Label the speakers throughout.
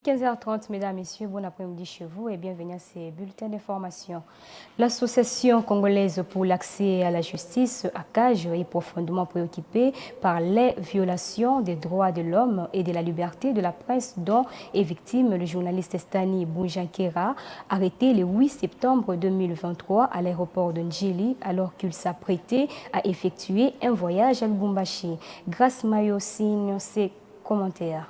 Speaker 1: 15h30, mesdames, messieurs, bon après-midi chez vous et bienvenue à ces bulletins d'information. L'Association congolaise pour l'accès à la justice, ACAJ, est profondément préoccupée par les violations des droits de l'homme et de la liberté de la presse dont est victime le journaliste Stani Boujankera, arrêté le 8 septembre 2023 à l'aéroport de Ndjili alors qu'il s'apprêtait à effectuer un voyage à Lubumbashi. Grâce Mayo signe ses commentaires.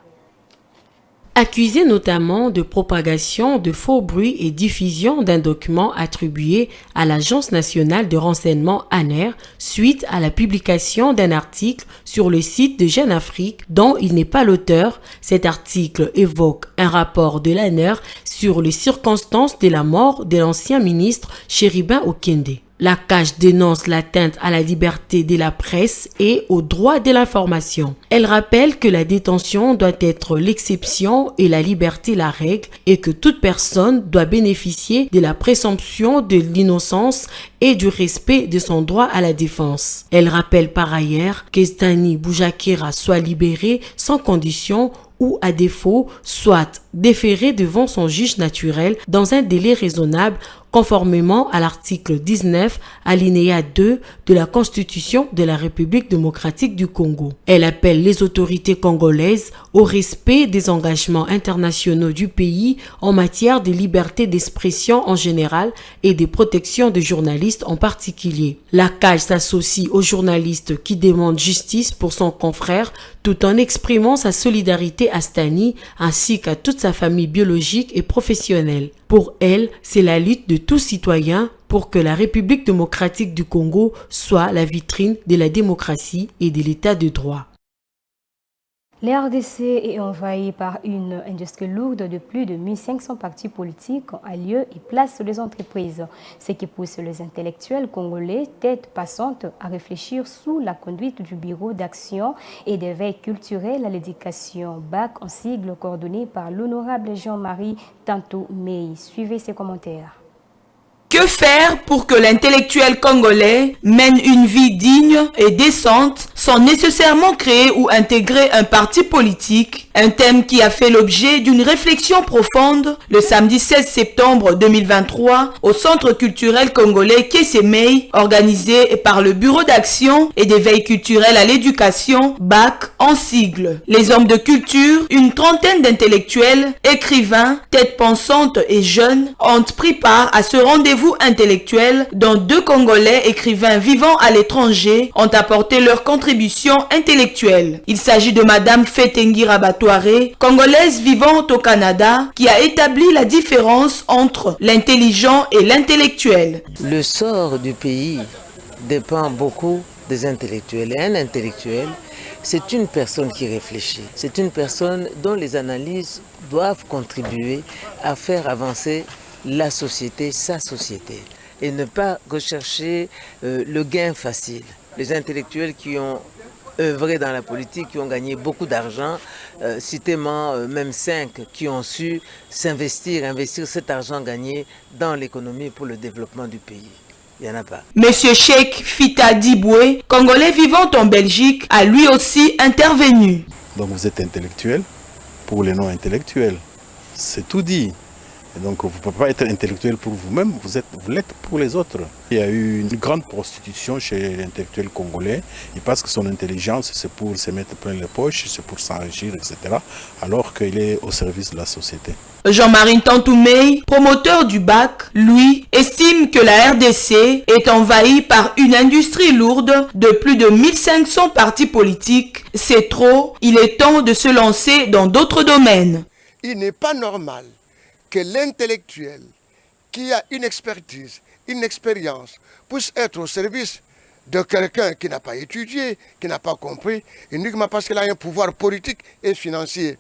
Speaker 2: Accusé notamment de propagation de faux bruits et diffusion d'un document attribué à l'Agence nationale de renseignement ANER suite à la publication d'un article sur le site de Jeune Afrique dont il n'est pas l'auteur, cet article évoque un rapport de l'ANER sur les circonstances de la mort de l'ancien ministre Chérubin Okende. L'ACAJ dénonce l'atteinte à la liberté de la presse et au droit de l'information. Elle rappelle que la détention doit être l'exception et la liberté la règle et que toute personne doit bénéficier de la présomption de l'innocence et du respect de son droit à la défense. Elle rappelle par ailleurs que Stani Boujankera soit libéré sans condition ou à défaut, soit déféré devant son juge naturel dans un délai raisonnable conformément à l'article 19, alinéa 2 de la Constitution de la République démocratique du Congo. Elle appelle les autorités congolaises au respect des engagements internationaux du pays en matière de liberté d'expression en général et de protection des journalistes en particulier. L'ACAJ s'associe aux journalistes qui demandent justice pour son confrère tout en exprimant sa solidarité à Stani ainsi qu'à toute sa famille biologique et professionnelle. Pour elle, c'est la lutte de tout citoyen pour que la République démocratique du Congo soit la vitrine de la démocratie et de l'état de droit.
Speaker 1: Les RDC est envahi par une industrie lourde de plus de 1500 partis politiques à lieu et place des entreprises, ce qui pousse les intellectuels congolais, tête passante, à réfléchir sous la conduite du Bureau d'action et d'éveil culturel à l'éducation, BAC en sigle coordonné par l'honorable Jean-Marie Tantou Mei. Suivez ses commentaires.
Speaker 3: Que faire pour que l'intellectuel congolais mène une vie digne et décente sans nécessairement créer ou intégrer un parti politique? Un thème qui a fait l'objet d'une réflexion profonde le samedi 16 septembre 2023 au Centre culturel congolais Kessemei, organisé par le Bureau d'action et d'éveil culturel à l'éducation, BAC en sigle. Les hommes de culture, une trentaine d'intellectuels, écrivains, têtes pensantes et jeunes ont pris part à ce rendez-vous intellectuel dont 2 Congolais écrivains vivant à l'étranger ont apporté leur contribution intellectuelle. Il s'agit de Madame Fetengi Rabatouare, congolaise vivant au Canada, qui a établi la différence entre l'intelligent et l'intellectuel.
Speaker 4: Le sort du pays dépend beaucoup des intellectuels. Et un intellectuel, c'est une personne qui réfléchit. C'est une personne dont les analyses doivent contribuer à faire avancer la société, sa société, et ne pas rechercher le gain facile. Les intellectuels qui ont œuvré dans la politique, qui ont gagné beaucoup d'argent, citez-moi même 5 qui ont su investir cet argent gagné dans l'économie pour le développement du pays. Il n'y en a pas.
Speaker 3: Monsieur Cheikh Fita Diboué, congolais vivant en Belgique, a lui aussi intervenu.
Speaker 5: Donc vous êtes intellectuel pour les non-intellectuels. C'est tout dit. Et donc vous ne pouvez pas être intellectuel pour vous-même, vous l'êtes pour les autres. Il y a eu une grande prostitution chez l'intellectuel congolais. Il pense que son intelligence, c'est pour se mettre plein les poches, c'est pour s'enrichir, etc. Alors qu'il est au service de la société.
Speaker 3: Jean-Marie Tantou Mei, promoteur du BAC, lui, estime que la RDC est envahie par une industrie lourde de plus de 1500 partis politiques. C'est trop, il est temps de se lancer dans d'autres domaines.
Speaker 6: Il n'est pas normal que l'intellectuel qui a une expertise, une expérience, puisse être au service de quelqu'un qui n'a pas étudié, qui n'a pas compris, uniquement parce qu'il a un pouvoir politique et financier.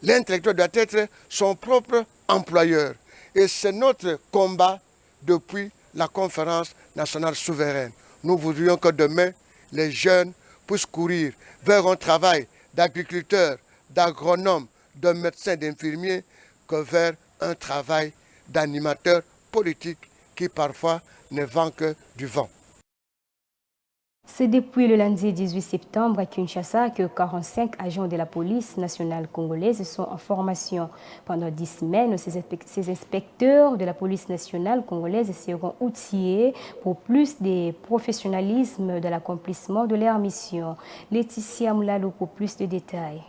Speaker 6: L'intellectuel doit être son propre employeur. Et c'est notre combat depuis la conférence nationale souveraine. Nous voudrions que demain, les jeunes puissent courir vers un travail d'agriculteur, d'agronome, de médecin, d'infirmier, que vers un travail d'animateur politique qui parfois ne vend que du vent.
Speaker 1: C'est depuis le lundi 18 septembre à Kinshasa que 45 agents de la police nationale congolaise sont en formation. Pendant 10 semaines, ces inspecteurs de la police nationale congolaise seront outillés pour plus de professionnalisme dans l'accomplissement de leur mission. Laetitia Moulalo pour plus de détails.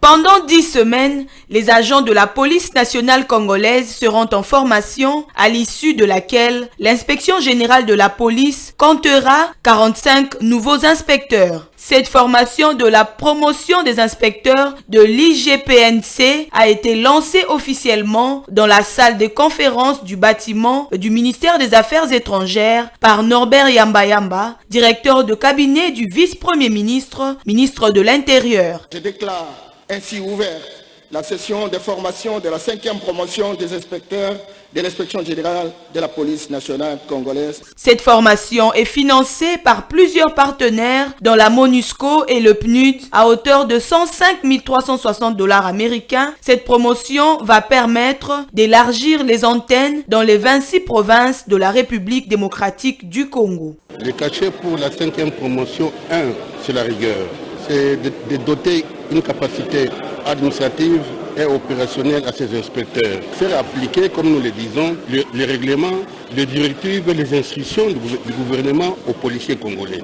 Speaker 3: Pendant 10 semaines, les agents de la police nationale congolaise seront en formation, à l'issue de laquelle l'inspection générale de la police comptera 45 nouveaux inspecteurs. Cette formation de la promotion des inspecteurs de l'IGPNC a été lancée officiellement dans la salle de conférence du bâtiment du ministère des Affaires étrangères par Norbert Yamba, directeur de cabinet du vice-premier ministre, ministre de l'Intérieur.
Speaker 7: Je déclare ainsi ouverte la session de formation de la 5e promotion des inspecteurs de l'inspection générale de la police nationale congolaise.
Speaker 3: Cette formation est financée par plusieurs partenaires dont la MONUSCO et le PNUD à hauteur de 105 360 $ américains. Cette promotion va permettre d'élargir les antennes dans les 26 provinces de la République démocratique du Congo.
Speaker 8: Le cachet pour la 5e promotion 1, c'est la rigueur. C'est de doter une capacité administrative et opérationnelle à ces inspecteurs. Faire appliquer, comme nous le disons, les règlements, les directives et les instructions du gouvernement aux policiers congolais.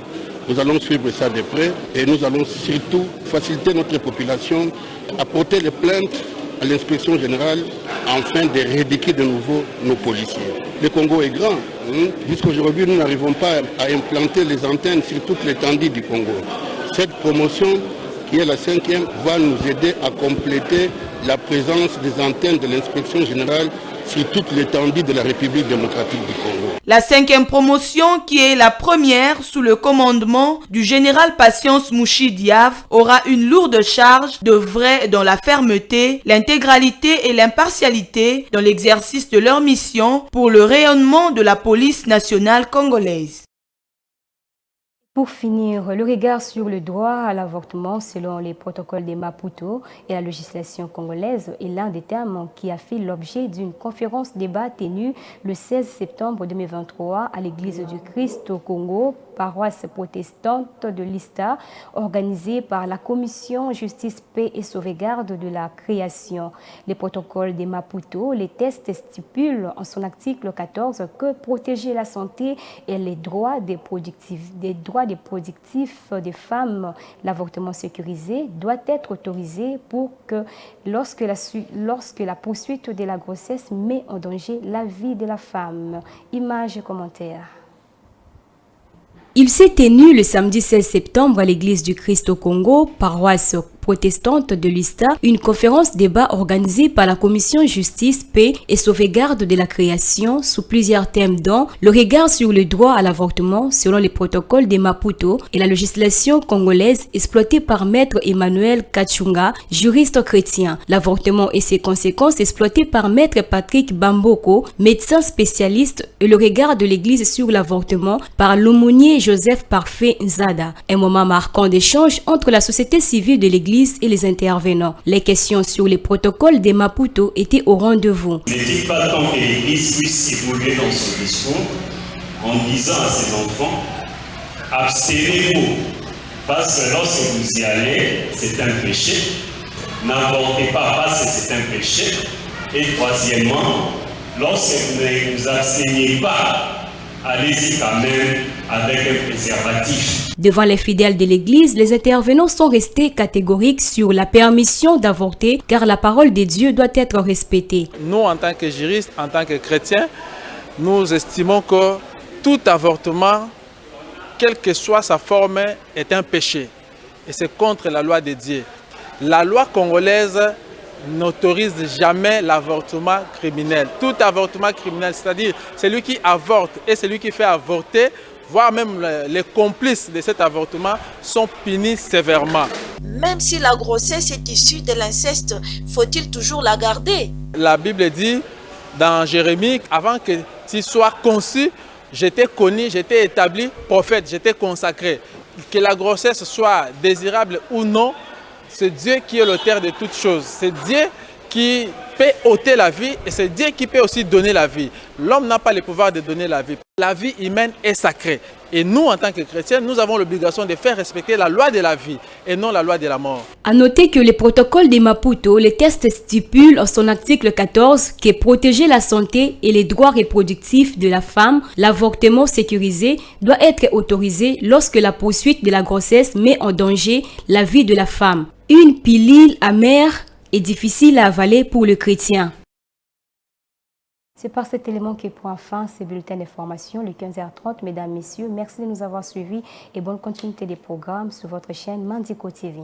Speaker 8: Nous allons suivre ça de près et nous allons surtout faciliter notre population, apporter les plaintes à l'inspection générale afin de rééduquer de nouveau nos policiers. Le Congo est grand. Jusqu'aujourd'hui, nous n'arrivons pas à implanter les antennes sur toute l'étendue du Congo. Cette promotion, qui est la 5e, va nous aider à compléter la présence des antennes de l'inspection générale sur toute l'étendue de la République démocratique du Congo.
Speaker 3: La 5e promotion, qui est la première sous le commandement du général Patience Mouchi Diave, aura une lourde charge d'œuvrer dans la fermeté, l'intégralité et l'impartialité dans l'exercice de leur mission pour le rayonnement de la police nationale congolaise.
Speaker 1: Pour finir, le regard sur le droit à l'avortement selon les protocoles de Maputo et la législation congolaise est l'un des thèmes qui a fait l'objet d'une conférence débat tenue le 16 septembre 2023 à l'Église du Christ au Congo, paroisse protestante de Lista, organisée par la Commission Justice, Paix et Sauvegarde de la Création. Les protocoles de Maputo, les tests stipulent en son article 14 que protéger la santé et les droits des productifs des femmes, l'avortement sécurisé doit être autorisé pour que lorsque la poursuite de la grossesse met en danger la vie de la femme. Images et commentaires. Il s'est tenu le samedi 16 septembre à l'église du Christ au Congo, paroisse protestante de Lista, une conférence débat organisée par la Commission Justice, Paix et Sauvegarde de la Création sous plusieurs thèmes dont le regard sur le droit à l'avortement selon les protocoles de Maputo et la législation congolaise exploitée par Maître Emmanuel Kachunga, juriste chrétien, l'avortement et ses conséquences exploitées par Maître Patrick Bamboko, médecin spécialiste, et le regard de l'Église sur l'avortement par l'aumônier Joseph Parfait Nzada. Un moment marquant d'échange entre la société civile de l'Église et les intervenants. Les questions sur les protocoles des Maputo étaient au rendez-vous.
Speaker 9: N'est-il pas temps que l'Église puisse évoluer dans son discours en disant à ses enfants, abstenez-vous, parce que lorsque vous y allez, c'est un péché. N'avortez pas parce que c'est un péché. Et troisièmement, lorsque vous ne vous abstenez pas, allez-y quand même avec un préservatif.
Speaker 1: Devant les fidèles de l'Église, les intervenants sont restés catégoriques sur la permission d'avorter car la parole de Dieu doit être respectée.
Speaker 10: Nous, en tant que juristes, en tant que chrétiens, nous estimons que tout avortement, quelle que soit sa forme, est un péché. Et c'est contre la loi de Dieu. La loi congolaise n'autorise jamais l'avortement criminel. Tout avortement criminel, c'est-à-dire celui qui avorte et celui qui fait avorter, voire même les complices de cet avortement, sont punis sévèrement.
Speaker 11: Même si la grossesse est issue de l'inceste, faut-il toujours la garder? La
Speaker 10: Bible dit dans Jérémie, avant que tu sois conçu, j'étais connu, j'étais établi prophète, j'étais consacré. Que la grossesse soit désirable ou non, c'est Dieu qui est l'auteur de toutes choses. C'est Dieu qui peut ôter la vie et c'est Dieu qui peut aussi donner la vie. L'homme n'a pas le pouvoir de donner la vie. La vie humaine est sacrée. Et nous, en tant que chrétiens, nous avons l'obligation de faire respecter la loi de la vie et non la loi de la mort.
Speaker 1: À noter que le protocole de Maputo, le texte stipule en son article 14 que protéger la santé et les droits reproductifs de la femme, l'avortement sécurisé doit être autorisé lorsque la poursuite de la grossesse met en danger la vie de la femme. Une pilule amère et difficile à avaler pour le chrétien. C'est par cet élément que prend fin ce bulletin d'information, le 15h30. Mesdames, Messieurs, merci de nous avoir suivis et bonne continuité des programmes sur votre chaîne Mandiko TV.